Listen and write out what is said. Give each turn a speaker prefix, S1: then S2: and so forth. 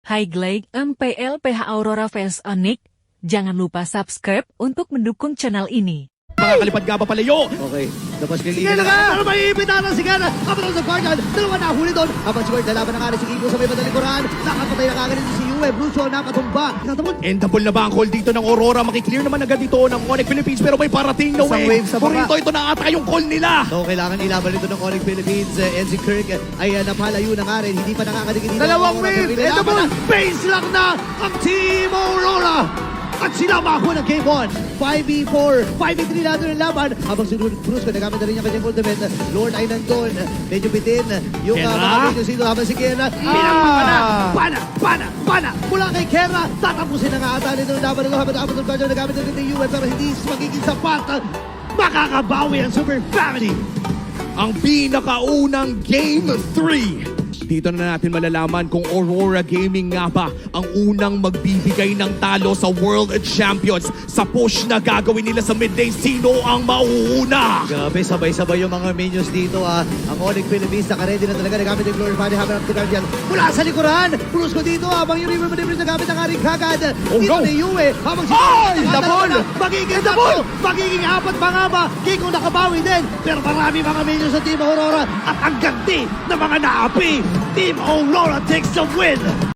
S1: Highlight MPL PH Aurora Fans Onyx. Jangan lupa subscribe untuk mendukung channel ini.
S2: Makakalipad nga ba palayo?
S3: Okay, tapos kay
S2: Sige na nga!
S3: Ano may imbita na si Gana? Kapatid sa guardian, dalawa na huli doon. Habang si Ward, lalaban na nga rin si Kiko sa may badalikuran. Nakapatay na kagad si Yue. Brucio nakatumba. Natamod.
S2: Endable na ba ang call dito ng Aurora? Makiklear naman agad dito ng Onyx Philippines pero may parating na
S3: Isang
S2: wave.
S3: wave sa baba.
S2: Purito, ito na ata yung call nila.
S3: So, kailangan ilaban nito ng Onyx Philippines. And si Kirk ay napalayo na nga rin. Hindi pa nakakadikit dito.
S2: Dalawang wave! Endable!
S3: Base lang na ang Team Aurora. At sila makakuha ng Game 1. 5v4. 5v3 natin ang laban. Habang si Bruce, nagamit na rin yung kanyang ultimate. Lord ay nandun. Medyo bitin. Yung
S2: Kera?
S3: mga videos dito habang si Kera. Pinagpapana. Pana. Mula kay Kera. Tatapusin na nga ata nito ang laban nito. Habang nakapatol pa dyan. Nagamit na rin yung UN. Pero hindi magiging sapat. Makakabawi ang Super Family.
S2: Ang pinakaunang Game 3. Dito na natin malalaman kung Aurora Gaming nga ba ang unang magbibigay ng talo sa World Champions. Sa push na gagawin nila sa midday, sino ang mauuna?
S3: Grabe, sabay-sabay yung mga minions dito. Ang Onyx Philippines, naka-ready na talaga. Nagamit yung Glory Body habang ang Guardian. Mula sa likuran, pulos ko dito. Habang yung River Manipulate nagamit ang aring kagad.
S2: Oh,
S3: Dito
S2: no.
S3: ni Yue. Habang si
S2: Ay! Dabol!
S3: Magiging dabol! Magiging apat pa nga ba? Kiko nakabawi din. Pero marami mga minions sa Team Aurora. At ang ganti ng mga naapi. Team Aurora takes the win!